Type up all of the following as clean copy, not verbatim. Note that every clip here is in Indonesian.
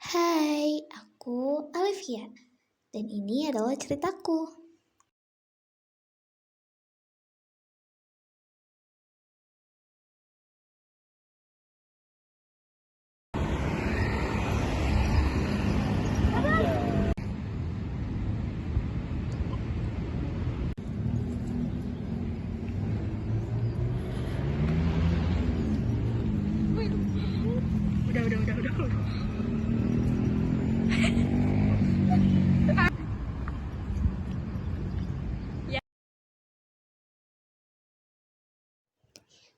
Hai, aku Alivia, dan ini adalah ceritaku. Udah.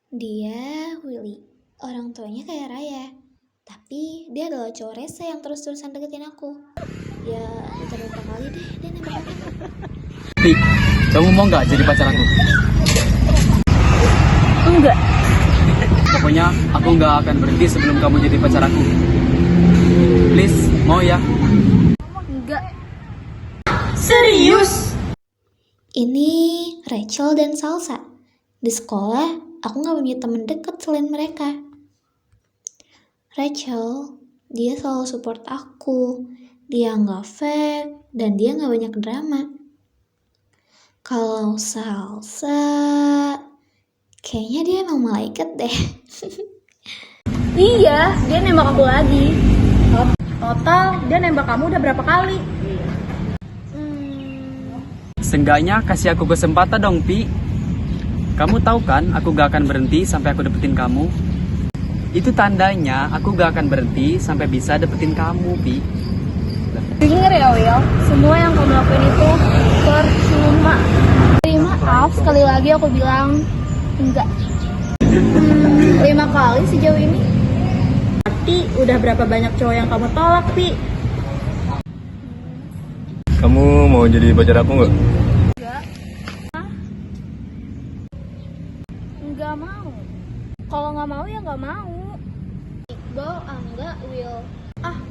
Dia Willy, orang tuanya kaya raya, tapi dia adalah cowok rese yang terus-terusan deketin aku. Ya, beberapa kali deh dia nembak aku. Pi, kamu mau nggak jadi pacar aku? Enggak. Pokoknya aku nggak akan berhenti sebelum kamu jadi pacar aku. Please, mau ya? Enggak. Serius? Ini Rachel dan Salsa. Di sekolah, aku gak punya temen deket selain mereka. Rachel, dia selalu support aku. Dia gak fake, dan dia gak banyak drama. Kalau Salsa, kayaknya dia emang malaikat deh. Iya, dia nembak aku lagi. Total, dia nembak kamu udah berapa kali? Seenggaknya kasih aku kesempatan dong, Pi. Kamu tahu kan, aku gak akan berhenti sampai aku dapetin kamu. Itu tandanya aku gak akan berhenti sampai bisa dapetin kamu, Pi. Dengar ya, Will. Semua yang kamu lakuin itu percuma. Maaf, sekali lagi aku bilang enggak. 5 kali sejauh ini. Tapi udah berapa banyak cowok yang kamu tolak, Pi? Kamu mau jadi pacar aku nggak? Enggak. Hah? Enggak mau. Kalau nggak mau ya nggak mau. Iqbal, enggak, Will.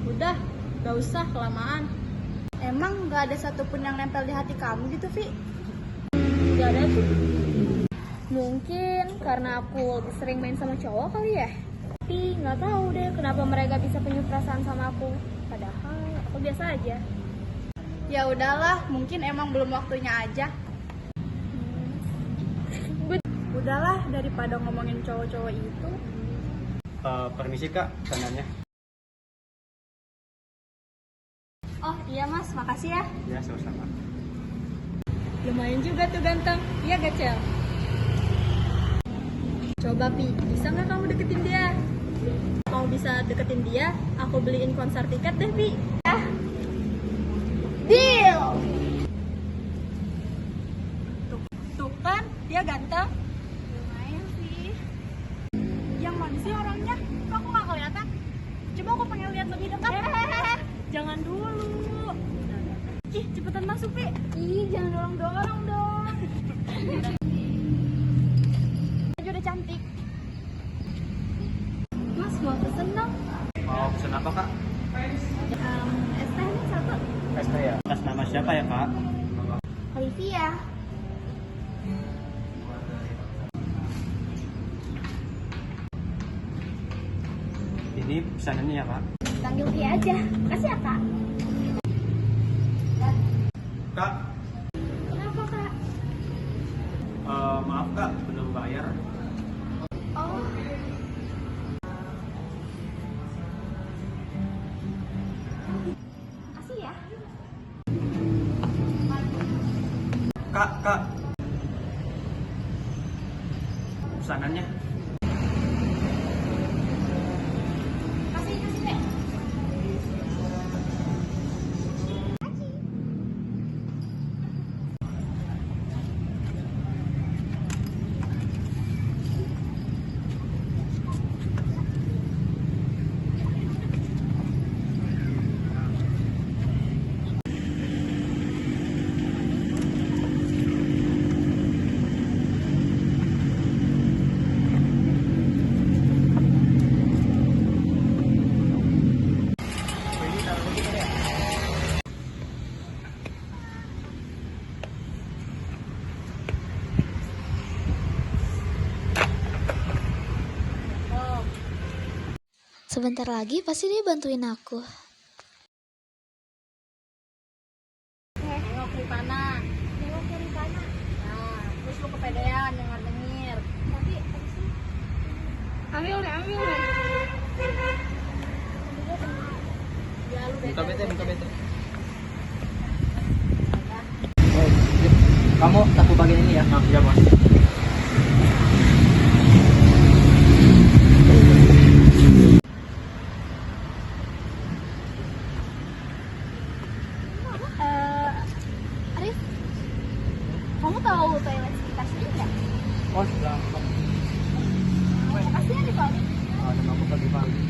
Udah. Gak usah kelamaan. Emang nggak ada satupun yang nempel di hati kamu gitu, Vi? Gak ada sih. Mungkin karena aku lebih sering main sama cowok kali ya. Tapi nggak tahu deh kenapa mereka bisa punya perasaan sama aku. Padahal aku biasa aja. Ya udahlah, mungkin emang belum waktunya aja. Udahlah, daripada ngomongin cowok-cowok itu. Permisi kak, tandanya. Oh iya mas, makasih ya. Ya sama-sama. Lumayan juga tuh ganteng, iya gak Cel? Coba Pi, bisa nggak kamu deketin dia? Kalau bisa deketin dia, aku beliin konser tiket deh Pi. Ya. Deal! Tuh kan, dia ganteng. Lumayan sih. Yang mana sih orangnya? Kok aku nggak kelihatan? Coba aku pengen lihat lebih dekat. Jangan dulu. Ih, cepetan masuk, Pi. Ih, jangan dorong-dorong dong. Aja udah cantik. Mas, mau pesen dong? Mau pesen apa kak? Es teh nih satu. Es teh ya. Atas nama siapa ya kak? Olivia. Ini pesanannya ya kak. Panggil Via aja. Kasih ya, Kak? Kak, Kenapa, Kak? maaf kak, belum bayar. Oh. Kasih ya. Kak. Pesanannya. Kasih deh. Sebentar lagi pasti dia bantuin aku. Rifana. Nengok ke Rifana. Nah, terus lu kepedean denger. Tapi abis itu Ambil deh. Ya lu Buka bete. bete. Kamu satu bagian ini ya. Nah, iya bos. Arif, kamu tahu toilet kita sini nggak? Oh, sudah. Kasihan nih Pak. Nama aku pagi-pagi.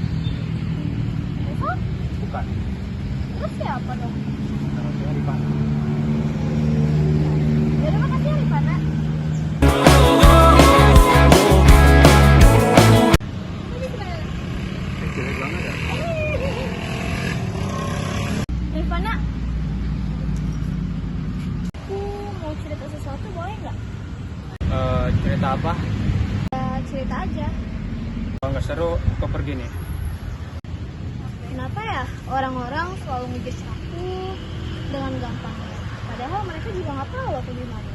Rifan? Bukan. Terus siapa dong? Nama saya Rifana. Ya udah makasih ya Rifana. Jelek banget ya. Rifana, aku mau cerita sesuatu boleh nggak? Cerita apa? Ya, cerita aja. Kalau nggak seru, kok pergi nih? Kenapa ya orang-orang selalu ngejudge aku dengan gampang? Padahal mereka juga nggak tahu aku gimana.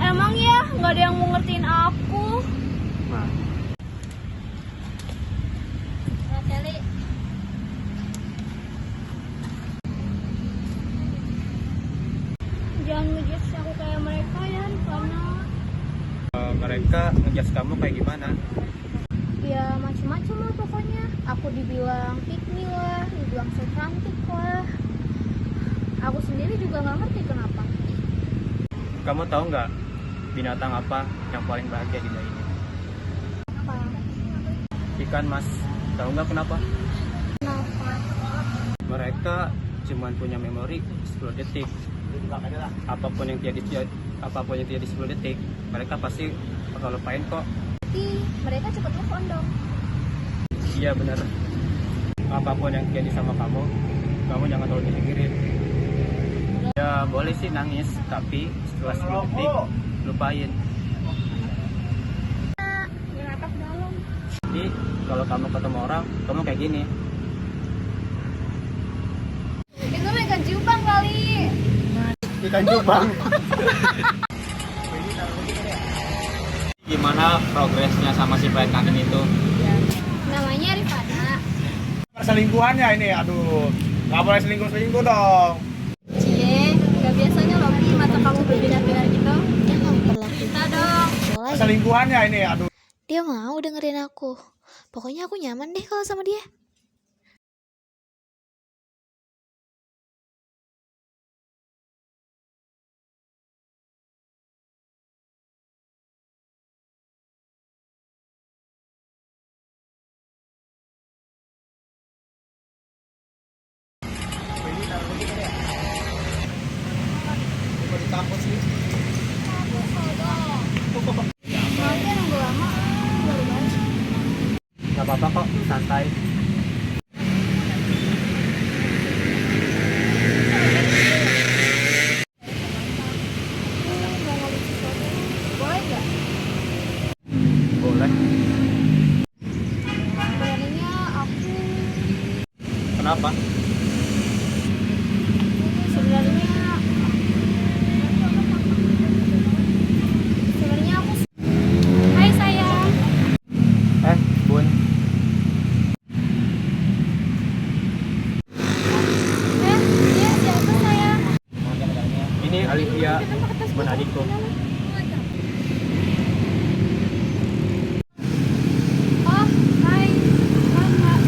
Emang ya nggak ada yang mau ngertiin aku. Nah, Kelly. Jangan ngejudge aku kayak mereka ya Rifana. mereka ngejudge kamu kayak gimana? Ya macem-macem lah pokoknya. Aku dibilang pick me lah, dibilang so cantik lah. Aku sendiri juga nggak ngerti kenapa. Kamu tahu nggak binatang apa yang paling bahagia di dunia ini? Apa? Ikan, Mas. Tahu nggak kenapa? Kenapa? Mereka cuma punya memori 10 detik. Apapun yang tidak di 10 detik, mereka pasti bakal lupain kok. Tapi mereka cepet move on dong. Iya bener. Apapun yang terjadi sama kamu jangan terlalu dipikirin. Ya boleh sih nangis, tapi setelah 10 detik lupain. Menatap dalam. Jadi kalau kamu ketemu orang, kamu kayak gini. Itu ikan jubang kali. Ikan cupang. Gimana progresnya sama si pemain kangen itu? Namanya Rifana. Selingkuhannya ini, aduh, nggak boleh selingkuh dong. Cie, gak biasanya loh Bi, mata kamu berbinar-binar gitu. dia memperlakukan Kita dong. boleh. Selingkuhannya ini, aduh. Dia mau dengerin aku. Pokoknya aku nyaman deh kalau sama dia. Soalnya nunggu lama, baru balik. Gak apa-apa kok, santai. Mau ngomong sesuatu, boleh nggak? Boleh. Beraninya aku Kenapa? sebenarnya aku Hai sayang. Bun. Dia siapa sayang? Ini Olivia, teman adikku. Oh, hai. Kakak.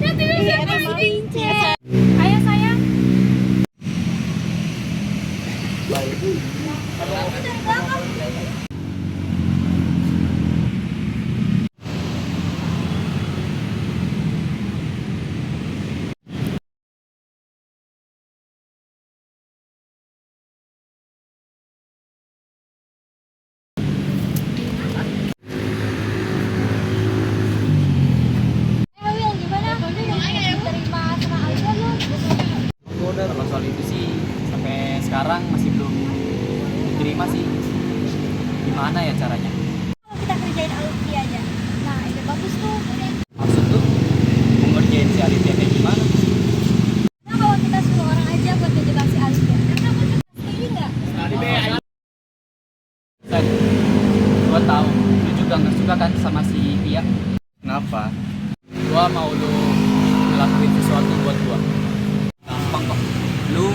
Ya tidak siapa sih? Ayo sayang. Aku dari belakang. Will, gimana? Terima sama Alisa belum? Kalau soal itu sih sampai sekarang masih belum terima sih. Gimana ya caranya? Kalau kita kerjain Alfi aja. Nah, ide bagus tuh. Maksud tuh ngerjain si Alifia kayak gimana? Nah, kalau kita suruh orang aja buat ngejebak si Alfi. Karena aku suka sendiri nggak? Sen, gua tahu lu juga nggak suka kan sama si Pia. Kenapa? Gua mau lu ngelakuin sesuatu buat gua. Gampang kok. Lu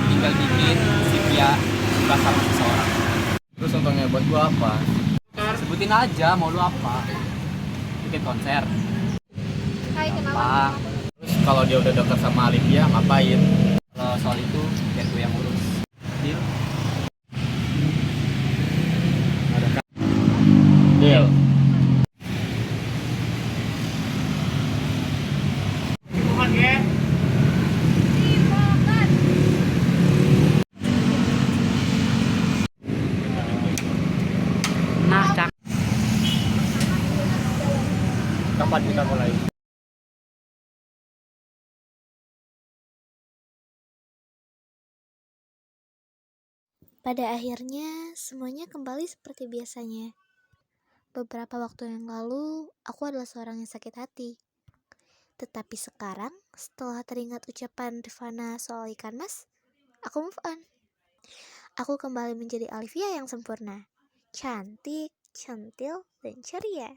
tinggal bikin si Pia suka sama seseorang. Terus untungnya buat gua apa? Sebutin aja mau lu apa. Bikin konser. Hai, Gampang. Terus kalau dia udah dekat sama Alivia ngapain? Kalau soal itu biar gue yang urus. Deal? Deal. Nah, cak. Kapan kita mulai? Pada akhirnya, semuanya kembali seperti biasanya. Beberapa waktu yang lalu, aku adalah seorang yang sakit hati. Tetapi sekarang, setelah teringat ucapan Rifana soal ikan mas, aku move on. Aku kembali menjadi Alivia yang sempurna. Cantik, centil, dan ceria.